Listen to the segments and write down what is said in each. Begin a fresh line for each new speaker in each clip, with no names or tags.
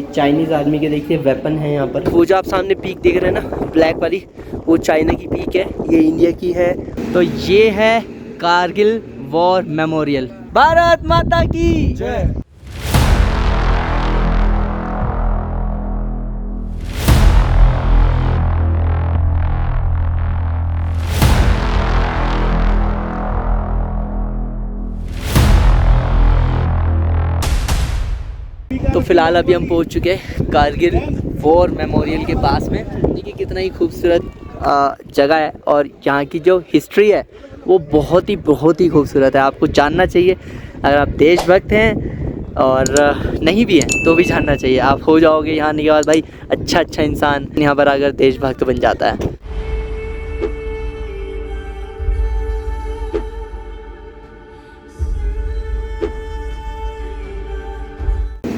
Chinese army के देखिए weapon है यहाँ पर। वो जो आप सामने पीक देख रहे हैं ना ब्लैक वाली, वो चाइना की पीक है, ये इंडिया की है। तो ये है कारगिल वॉर मेमोरियल। भारत माता की जय। तो फिलहाल अभी हम पहुंच चुके हैं कारगिल वॉर मेमोरियल के पास में। देखिए कितना ही खूबसूरत जगह है और यहाँ की जो हिस्ट्री है वो बहुत ही खूबसूरत है। आपको जानना चाहिए, अगर आप देशभक्त हैं और नहीं भी हैं तो भी जानना चाहिए। आप हो जाओगे यहाँ आने के बाद भाई अच्छा इंसान, यहाँ पर आकर देशभक्त बन जाता है।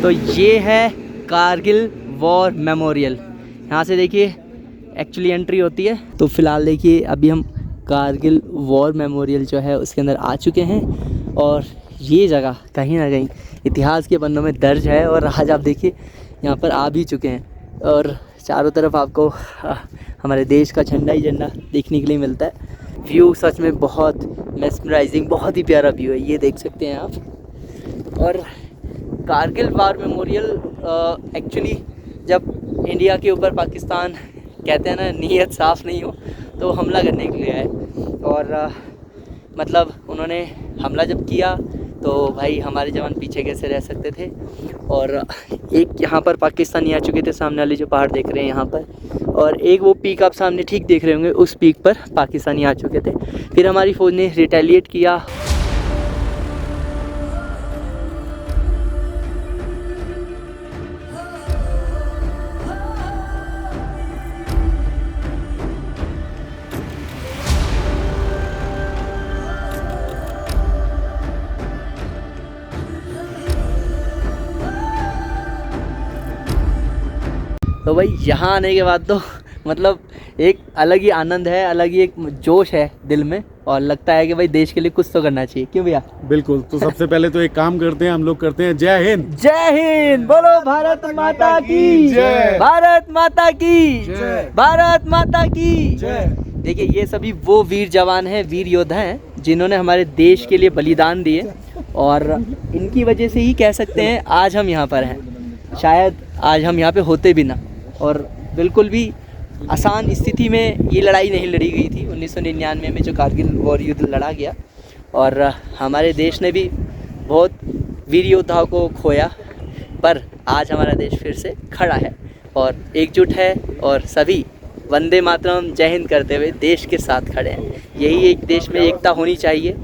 तो ये है कारगिल वॉर मेमोरियल। यहाँ से देखिए एक्चुअली एंट्री होती है। तो फिलहाल देखिए अभी हम कारगिल वॉर मेमोरियल जो है उसके अंदर आ चुके हैं और ये जगह कहीं ना कहीं इतिहास के पन्नों में दर्ज है। और आज आप देखिए यहाँ पर आ भी चुके हैं और चारों तरफ आपको हमारे देश का झंडा ही झंडा देखने के लिए मिलता है। व्यू सच में बहुत मेस्मराइजिंग, बहुत ही प्यारा व्यू है, ये देख सकते हैं आप। और कारगिल वॉर मेमोरियल एक्चुअली जब इंडिया के ऊपर पाकिस्तान कहते हैं ना नीयत साफ़ नहीं हो तो हमला करने के लिए आए। और मतलब उन्होंने हमला जब किया तो भाई हमारे जवान पीछे कैसे रह सकते थे। और एक यहाँ पर पाकिस्तानी आ चुके थे, सामने वाले जो पहाड़ देख रहे हैं यहाँ पर। और एक वो पीक आप सामने ठीक देख रहे होंगे, उस पीक पर पाकिस्तानी आ चुके थे। फिर हमारी फ़ौज ने रिटेलिएट किया। तो भाई यहाँ आने के बाद तो मतलब एक अलग ही आनंद है, अलग ही एक जोश है दिल में और लगता है कि भाई देश के लिए कुछ तो करना चाहिए। क्यों भैया?
बिल्कुल। तो सबसे पहले तो एक काम करते हैं, हम लोग करते हैं जय हिंद।
जय हिंद। बोलो भारत माता की जय। भारत माता की जय। भारत माता की जय। देखिए ये सभी वो वीर जवान हैं, वीर योद्धा हैं जिन्होंने हमारे देश के लिए बलिदान दिए और इनकी वजह से ही कह सकते हैं आज हम यहाँ पर हैं। शायद आज हम यहाँ पे होते भी ना। और बिल्कुल भी आसान स्थिति में ये लड़ाई नहीं लड़ी गई थी 1999 में जो कारगिल वॉर युद्ध लड़ा गया। और हमारे देश ने भी बहुत वीर योद्धाओं को खोया, पर आज हमारा देश फिर से खड़ा है और एकजुट है और सभी वंदे मातरम जय हिंद करते हुए देश के साथ खड़े हैं। यही एक देश में एकता होनी चाहिए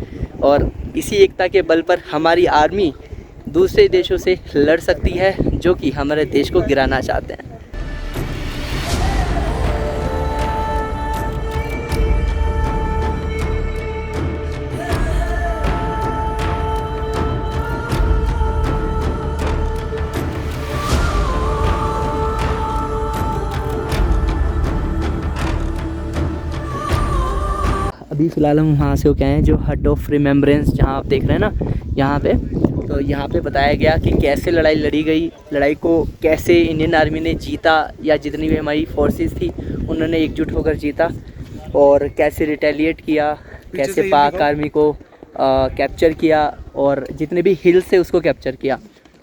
और इसी एकता के बल पर हमारी आर्मी दूसरे देशों से लड़ सकती है जो कि हमारे देश को गिराना चाहते हैं। अभी फ़िलहाल हम वहाँ से हो गए हैं जो हट ऑफ रिमेम्बरेंस, जहाँ आप देख रहे हैं ना यहाँ पे। तो यहाँ पे बताया गया कि कैसे लड़ाई लड़ी गई, लड़ाई को कैसे इंडियन आर्मी ने जीता या जितनी भी हमारी फोर्सेस थी उन्होंने एकजुट होकर जीता और कैसे रिटेलिएट किया, कैसे पाक आर्मी को कैप्चर किया और जितने भी हिल्स थे उसको कैप्चर किया।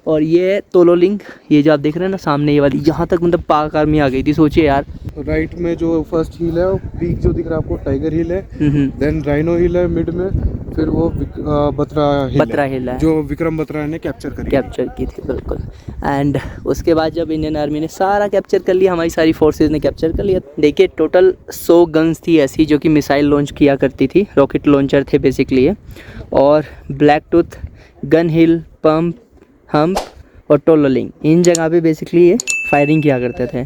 और ये तोलोलिंग, ये जो आप देख रहे हैं ना सामने ये वाली, यहाँ तक मतलब पाक आर्मी आ गई थी। सोचिए यार।
राइट में जो फर्स्ट हिल है वो पीक जो दिख रहा है आपको टाइगर हिल है, देन राइनो हिल है मिड में, फिर वो बत्रा हिल है जो विक्रम बत्रा ने कैप्चर
की थी। बिल्कुल। एंड उसके बाद जब इंडियन आर्मी ने सारा कैप्चर कर लिया, हमारी सारी फोर्सेज ने कैप्चर कर लिया। देखिए टोटल 100 गन्स थी ऐसी जो कि मिसाइल लॉन्च किया करती थी, रॉकेट लॉन्चर थे बेसिकली। और ब्लैक टूथ, गन हिल, पंप, हम्प और टोलोलिंग, इन जगह पे बेसिकली ये फायरिंग किया करते थे,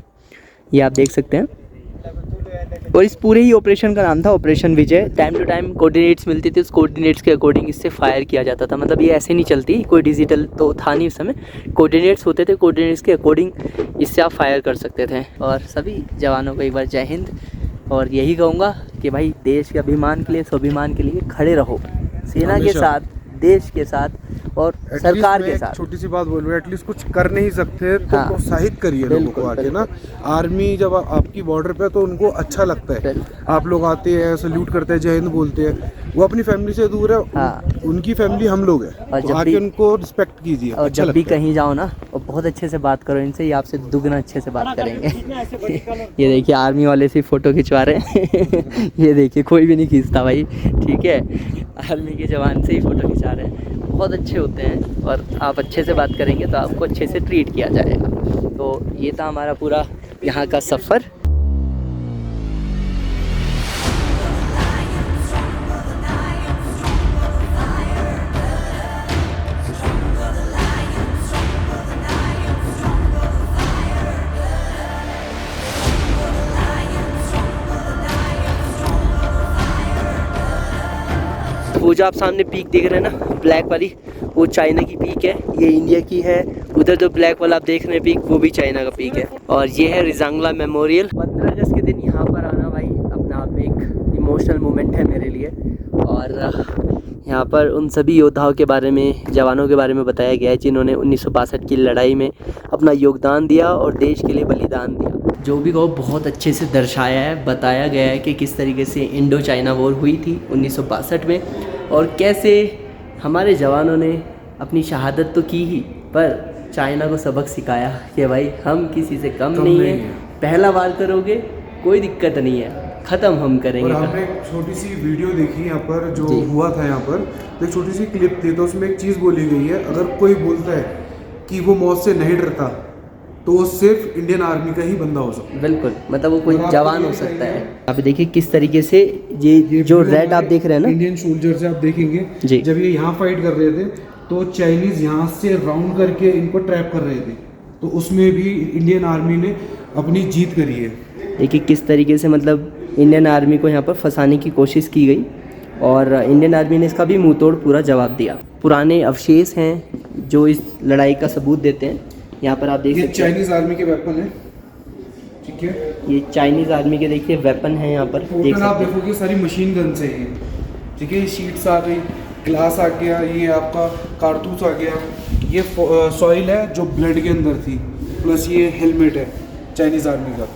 ये आप देख सकते हैं। और इस पूरे ही ऑपरेशन का नाम था operation Vijay. Time to time coordinates मिलती थी, उस कोऑर्डिनेट्स के अकॉर्डिंग इससे फायर किया जाता था। मतलब ये ऐसे नहीं चलती, कोई डिजिटल तो था नहीं उस समय, कोऑर्डिनेट्स होते थे, कोऑर्डिनेट्स के अकॉर्डिंग इससे आप फायर कर सकते थे। और सभी जवानों को एक बार जय हिंद। और यही कहूँगा कि भाई देश के अभिमान के लिए, स्वाभिमान के लिए खड़े रहो, सेना के साथ देश के साथ और सरकार के साथ।
छोटी सी बात बोलूँ, एटलीस्ट कुछ कर नहीं सकते तो प्रोत्साहित करिए लोगों को आगे ना। आर्मी जब आपकी बॉर्डर पे तो उनको अच्छा लगता है, आप लोग आते हैं, सल्यूट करते हैं, जय हिंद बोलते हैं। वो अपनी फैमिली से दूर है, उनकी फैमिली हम लोग हैं, तो आके उनको रिस्पेक्ट कीजिए।
और जब भी कहीं जाओ ना, और बहुत अच्छे से बात करो इनसे, ये आपसे दुगना अच्छे से बात करेंगे। ये देखिए आर्मी वाले से फ़ोटो खिंचवा रहे हैं। ये देखिए कोई भी नहीं खींचता भाई, ठीक है, आर्मी के जवान से ही फ़ोटो खिंचा रहे हैं। बहुत अच्छे होते हैं और आप अच्छे से बात करेंगे तो आपको अच्छे से ट्रीट किया जाएगा। तो ये था हमारा पूरा यहाँ का सफ़र। वो जो आप सामने पीक देख रहे हैं ना, ब्लैक वाली, वो चाइना की पीक है, ये इंडिया की है। उधर जो ब्लैक वाला आप देख रहे हैं पीक, वो भी चाइना का पीक है। और ये है रिजांगला मेमोरियल। 15 अगस्त के दिन यहाँ पर आना भाई अपने आप में एक इमोशनल मोमेंट है मेरे लिए। और यहाँ पर उन सभी योद्धाओं के बारे में, जवानों के बारे में बताया गया है जिन्होंने 1962 की लड़ाई में अपना योगदान दिया और देश के लिए बलिदान दिया। जो भी को बहुत अच्छे से दर्शाया है, बताया गया है कि किस तरीके से इंडो चाइना वॉर हुई थी 1962 में, और कैसे हमारे जवानों ने अपनी शहादत तो की ही, पर चाइना को सबक सिखाया कि भाई हम किसी से कम नहीं है, पहला वार करोगे कोई दिक्कत नहीं है, ख़त्म हम करेंगे।
और हमने एक छोटी सी वीडियो देखी यहाँ पर जो हुआ था यहाँ पर, तो एक छोटी सी क्लिप थी, तो उसमें एक चीज़ बोली गई है, अगर कोई बोलता है कि वो मौत से नहीं डरता तो वो सिर्फ इंडियन आर्मी का ही बंदा हो सकता है।
बिल्कुल, मतलब वो कोई जवान हो सकता है। आप देखिए किस तरीके से ये जो रेड आप देख रहे हैं ना,
इंडियन सोल्जर से आप देखेंगे जी, जब ये यहाँ फाइट कर रहे थे तो चाइनीज यहाँ से राउंड करके इनको ट्रैप कर रहे थे, तो उसमें भी इंडियन आर्मी ने अपनी जीत करी है।
देखिए किस तरीके से मतलब इंडियन आर्मी को यहाँ पर फंसाने की कोशिश की गई, और इंडियन आर्मी ने इसका भी मुंह तोड़ पूरा जवाब दिया। पुराने अवशेष हैं जो इस लड़ाई का सबूत देते हैं। यहाँ पर आप देख सकते हैं
चाइनीज आर्मी के वेपन है, ठीक है, ये
चाइनीज आर्मी के देखिए वेपन है यहाँ पर देख सकते हैं।
आप देखोगे सारी मशीन गन से है, ठीक है, शीट्स आ गई, ग्लास आ गया, ये आपका कारतूस आ गया, ये सॉइल है जो ब्लड के अंदर थी, प्लस ये हेलमेट है चाइनीज आर्मी का।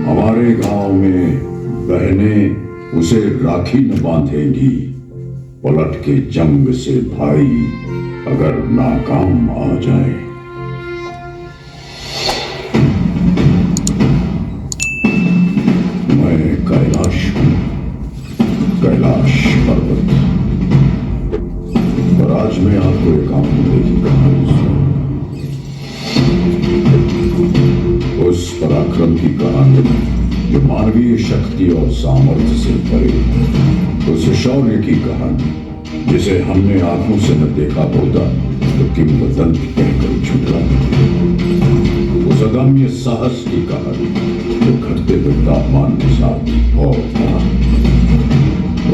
हमारे गांव में बहनें उसे राखी न बांधेंगी, पलट के जंग से भाई अगर नाकाम आ जाए। मैं कैलाश हूं, कैलाश पर्वत, पर आज मैं आपको एक आमूले की कहानी सुनाऊंगा। उस पराक्रम की कहानी जो मानवीय शक्ति और सामर्थ्य से परे, उस शौर्य की कहानी जिसे हमने आंखों से न देखा होता तो किंवदंती कहकर छुटा, उस अदम्य साहस की कहानी जो घटते हुए तापमान के साथ और था,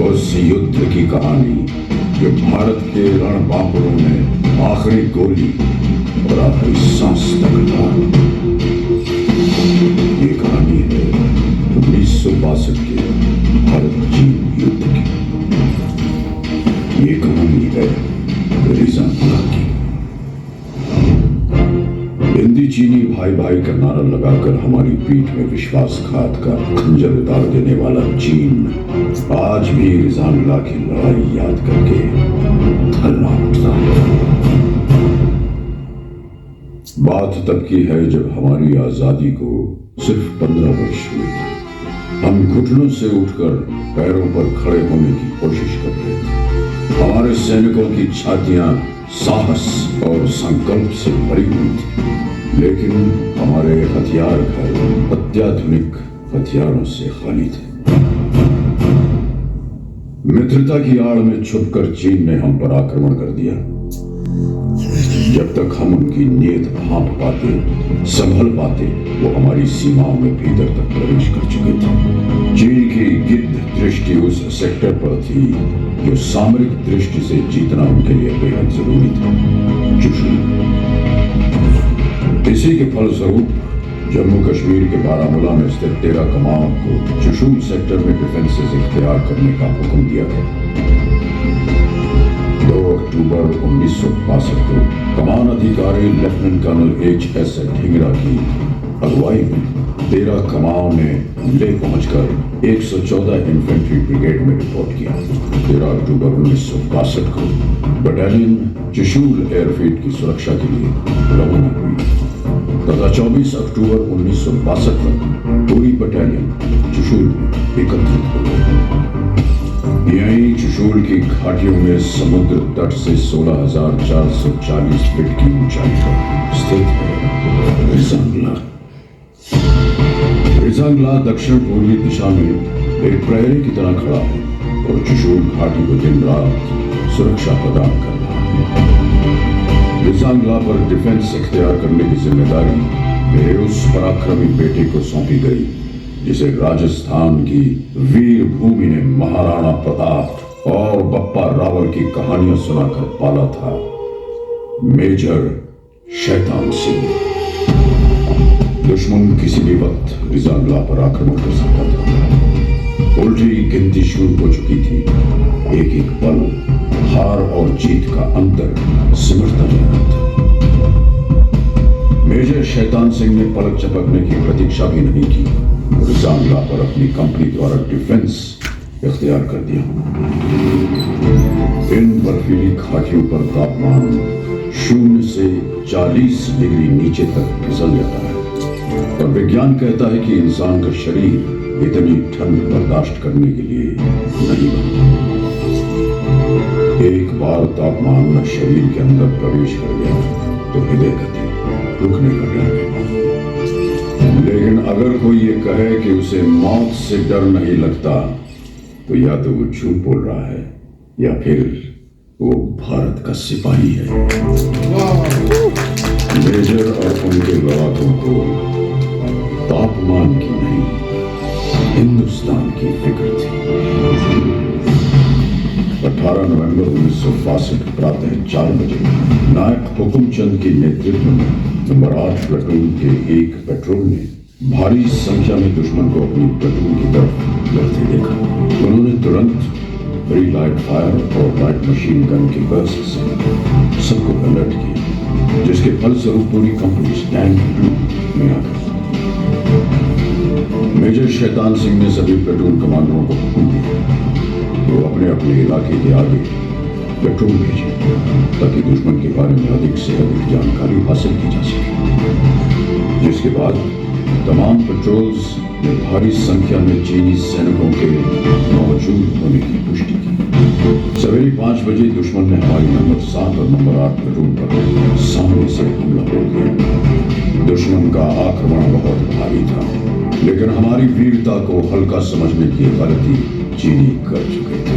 उस युद्ध की कहानी जो भारत के रणबांकुरों में आखिरी गोली और आखिरी सांस तक था। ये कहानी है 1962 के भारत चीन युद्ध की। ये कहानी है रिजांगला की। हिंदी चीनी भाई भाई का नारा लगाकर हमारी पीठ में विश्वासघात का खंजर उतार देने वाला चीन आज भी रिजांगला की लड़ाई याद करके थर्रा उठता है। बात तब की है जब हमारी आजादी को सिर्फ 15 वर्ष हुए थे। हम घुटनों से उठकर पैरों पर खड़े होने की कोशिश कर रहे थे। हमारे सैनिकों की छातियां साहस और संकल्प से भरी हुई थी। लेकिन हमारे हथियार घर अत्याधुनिक हथियारों से खाली थे। मित्रता की आड़ में छुपकर चीन ने हम पर आक्रमण कर दिया। जब तक हम उनकी नीयत भांप पाते, संभल पाते, वो हमारी सीमाओं में भीतर तक प्रवेश कर चुके थे। चीन की गिद्ध दृष्टि उस सेक्टर पर थी जो सामरिक दृष्टि से जीतना उनके लिए बेहद जरूरी था, चुशूल। इसी के फलस्वरूप जम्मू कश्मीर के बारामूला में स्थित 13 कमांड को चुशूल सेक्टर में डिफेंसेस इख्तियार करने का हुक्म दिया गया। 2 अक्टूबर 1962 को कमान अधिकारी लेफ्टिनेंट कर्नल HS ढींगरा की अगुवाई में 13 कमाओं ने ले पहुंचकर 114 इन्फेंट्री ब्रिगेड में रिपोर्ट किया। 13 अक्टूबर 1962 को बटालियन चुशूल एयरफील्ड की सुरक्षा के लिए रवाना हुई तथा 24 अक्टूबर 1962 तक पूरी बटालियन चुशूल में एकत्रित हो गई। यहीं चुशूल की घाटियों में समुद्र तट से 16,440 फीट की ऊंचाई पर स्थित है रिजांगला। रिजांगला दक्षिण पूर्वी दिशा में एक प्रहरी की तरह खड़ा है और चुशूल घाटी को दिन रात सुरक्षा प्रदान कर रहा है। रिजांगला पर डिफेंस इख्तियार करने की जिम्मेदारी मेरे उस पराक्रमी बेटे को सौंपी गई जिसे राजस्थान की वीर भूमि ने महाराणा प्रताप और बप्पा रावल की कहानियां सुनाकर पाला था, मेजर शैतान सिंह। दुश्मन किसी भी वक्त रिजांगला पर आक्रमण कर सकता था। उल्टी गिनती शुरू हो चुकी थी। एक एक पल हार और जीत का अंतर सिमटता जा रहा था। मेजर शैतान सिंह ने पलक झपकने की प्रतीक्षा भी नहीं की, रिजांगला पर अपनी कंपनी द्वारा डिफेंस इख्तियार कर दिया। इन बर्फीली घाटियों पर तापमान 0 से 40 डिग्री नीचे तक फिसल जाता है और विज्ञान कहता है कि इंसान का शरीर इतनी ठंड बर्दाश्त करने के लिए नहीं बनता। एक बार तापमान में शरीर के अंदर प्रवेश कर गया तो हृदय गति रुकने का डर है। लेकिन अगर कोई ये कहे कि उसे मौत से डर नहीं लगता तो या तो वो झूठ बोल रहा है या फिर वो भारत का सिपाही है। मेजर और उनके लड़ाकों को तापमान की नहीं, हिंदुस्तान की फिक्र थी। 18 नवंबर 1962 प्रातः 4 बजे नायक हुकुमचंद के नेतृत्व में नंबर 8 प्लाटून के एक पेट्रोल ने भारी संख्या में दुश्मन को अपनी प्लाटून की तरफ लड़ते देखा। उन्होंने तुरंत बड़ी लाइट फायर और लाइट मशीन गन के बर्स्ट से सबको अलर्ट किया, जिसके फलस्वरूप पूरी कंपनी स्टैंड में आ गई। मेजर शैतान सिंह ने सभी प्लाटून कमांडरों को हुक्म दिया वो अपने अपने इलाके के आगे पेट्रोल भेजें ताकि दुश्मन के बारे में अधिक से अधिक जानकारी हासिल की जा सके। जिसके बाद तमाम पेट्रोल्स ने भारी संख्या में चीनी सैनिकों के मौजूद होने की पुष्टि की। सवेरे 5 बजे दुश्मन ने हमारी नंबर 7 और नंबर 8 प्लाटून पर सामने से हमला बोल दिया। दुश्मन का आक्रमण बहुत भारी था, लेकिन हमारी वीरता को हल्का समझने की गलती चीनी कर चुके थे।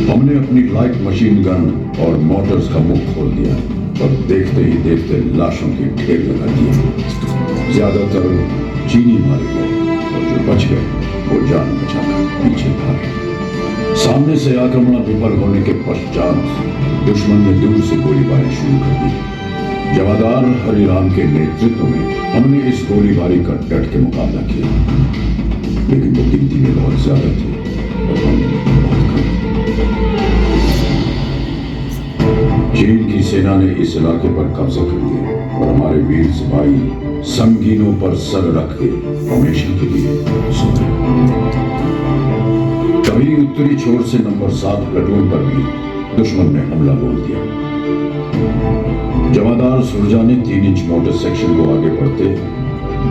हमने अपनी लाइट मशीन गन और मोटर्स का मुख खोल दिया और देखते ही देखते लाशों के ढेर लगा दिए। ज्यादातर चीनी मारे गए और जो बच गए वो जान बचाकर पीछे भागे। सामने से आक्रमण विफल होने के पश्चात दुश्मन ने दूर से गोलीबारी शुरू कर दी। जमादार हरिराम के नेतृत्व में हमने इस गोलीबारी का डट के मुकाबला किया, लेकिन वो गिनती में बहुत ज्यादा थे और हम बहुत कम। चीन की सेना ने इस इलाके पर कब्जा कर लिया और हमारे वीर सिपाही संगीनों पर सर रख के हमेशा के लिए सो गए। तभी उत्तरी छोर से नंबर 7 प्लाटून पर भी दुश्मन ने हमला बोल दिया। जमादार सुरजा ने 3 इंच मोटर सेक्शन को आगे बढ़ते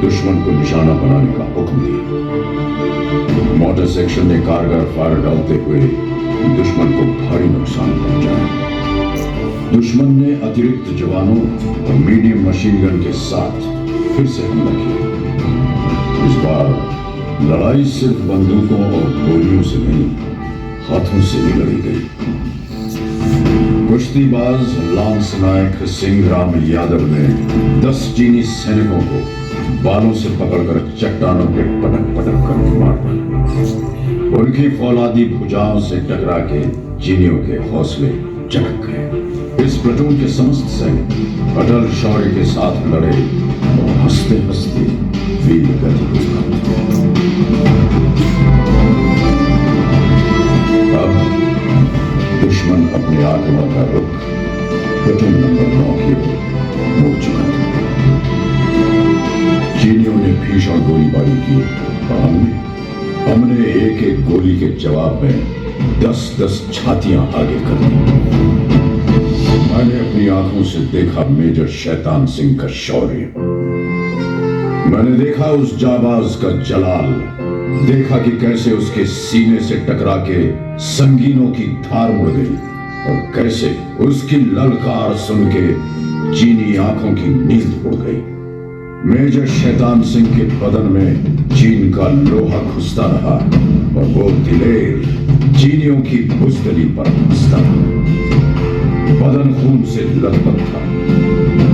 दुश्मन को निशाना बनाने का हुक्म दिया। मोटर सेक्शन ने कारगर फायर डालते हुए दुश्मन को भारी नुकसान पहुंचाया। दुश्मन ने अतिरिक्त जवानों और मीडियम मशीन गन के साथ फिर से हमला किया। इस बार लड़ाई सिर्फ बंदूकों और गोलियों से नहीं, हाथों से भी लड़ी गई। कुश्तीबाज लांस नायक सिंह राम यादव ने 10 चीनी सैनिकों को बालों से पकड़कर चट्टानों पे पटक पटक कर मार डाला। उनकी फौलादी भुजाओं से टकरा के चीनियों के हौसले चटक गए। इस प्लाटून के समस्त सैनिक अटल शौर्य के साथ लड़े और हंसते हंसते वीर गति को प्राप्त हुए। अब दुश्मन अपने आक्रमण का रुख प्लाटून नंबर 9 की ओर मोड़ चुका था। चीनियों ने भीषण गोलीबारी की और हमने एक एक गोली के जवाब में 10-10 छातियां आगे कर दी। मैंने अपनी आंखों से देखा मेजर शैतान सिंह का शौर्य। मैंने देखा उस जाबाज का जलाल, देखा कि कैसे उसके सीने से टकरा के संगीनों की धार मुड़ गई और कैसे उसकी ललकार सुन के चीनी आंखों की नींद उड़ गई। मेजर शैतान सिंह के बदन में चीन का लोहा घुसता रहा और वो दिलेर चीनियों की बुजदली पर हंसता रहा। बदन खून से लथपथ था,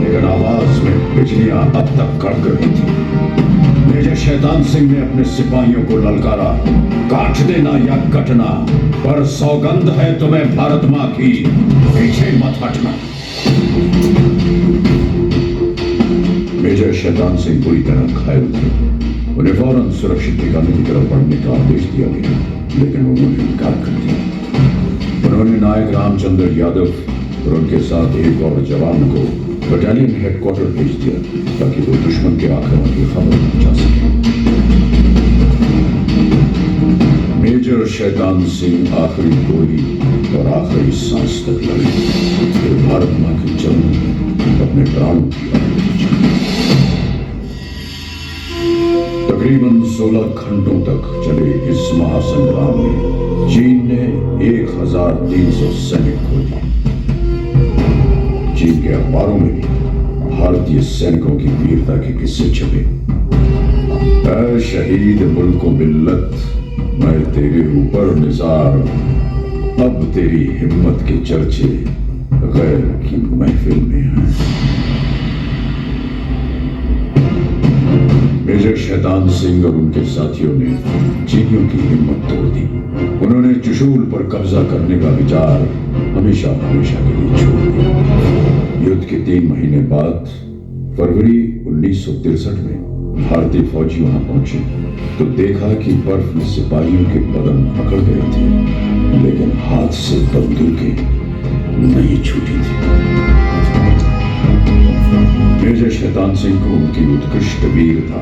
लेकिन आवाज में बिजलियां अब तक कड़क रही थी। मेजर शैतान सिंह ने अपने सिपाहियों को ललकारा, काट देना या कटना, पर सौगंध है तुम्हें भारत मां की, पीछे मत हटना। मेजर शैतान सिंह पूरी तरह घायल थे। उन्हें फौरन सुरक्षित ठिकाने की तरफ बढ़ने का आदेश दिया गया, लेकिन उन्होंने इनकार कर दिया। उन्होंने नायक रामचंद्र यादव और उनके साथ एक और जवान को बटालियन हेडक्वार्टर भेज दिया ताकि वो दुश्मन के आक्रमण की खबर पहुंचा सके। मेजर शैतान सिंह आखिरी गोली और आखिरी सांस तक लड़े, फिर भारत मां के चरणों में अपने प्राणों की आहुति दी। तकरीबन 16 घंटों तक चले इस महासंग्राम में चीन ने 1300 सैनिक खो दिए। चीन के अखबारों में भी भारतीय सैनिकों की वीरता के किस्से छपे। ऐ शहीद मुल्क मिल्लत, मैं तेरे ऊपर निसार, अब तेरी हिम्मत के चर्चे गैर की महफिल में हैं। मेजर शैतान सिंह और उनके साथियों ने चीनियों की हिम्मत तोड़ दी। उन्होंने चुशूल पर कब्जा करने का विचार हमेशा हमेशा के लिए छोड़ दिया। युद्ध के 3 महीने बाद फरवरी 1963 में भारतीय फौजी वहां पहुंचे तो देखा कि बर्फ में सिपाहियों के बदन पकड़ गए थे, लेकिन हाथ से बंदूकें नहीं छूटी थी। मेजर शैतान सिंह को उनकी उत्कृष्ट वीरता,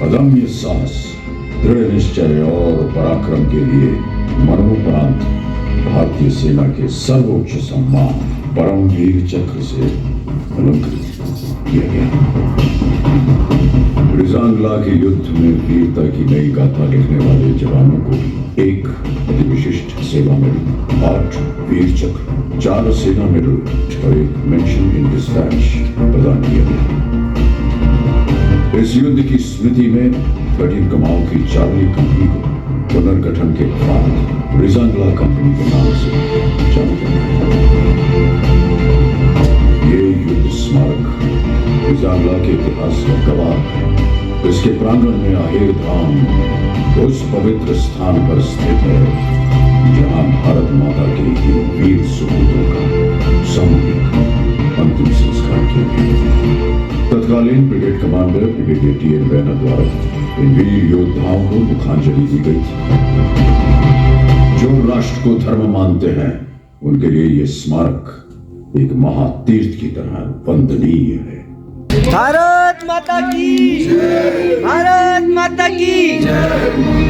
अदम्य साहस, दृढ़ निश्चय और पराक्रम के लिए मरणोपरांत भारतीय सेना के सर्वोच्च सम्मान परमवीर चक्र से अलंकृत किया गया। रिजांगला के युद्ध में वीरता की नई गाथा लिखने वाले जवानों को एक अति विशिष्ट सेवा मेडल, 8 वीर चक्र, 4 सेना मेडल और एक मेंशन इन डिस्पैच प्रदान किया गया। इस युद्ध की स्मृति में 13 कमाओं की चार्ली कंपनी को पुनर्गठन के बाद रिजांगला कंपनी के नाम से जाना जाता है। ये युद्ध स्मारक रिजांगला के इतिहास का गवाह है। इसके प्रांगण में आहेर धाम उस पवित्र स्थान पर स्थित है जहां भारत माता के इन वीर सुपूतों का सामूहिक अंतिम संस्कार किया गया। तत्कालीन brigade commander brigadier TN. Raina द्वारा इन वीर योद्धाओं को मुखांजलि दी गई थी। जो राष्ट्र को धर्म मानते हैं उनके लिए यह स्मारक एक महातीर्थ की तरह वंदनीय है।
भारत माता की जय! भारत माता की जय!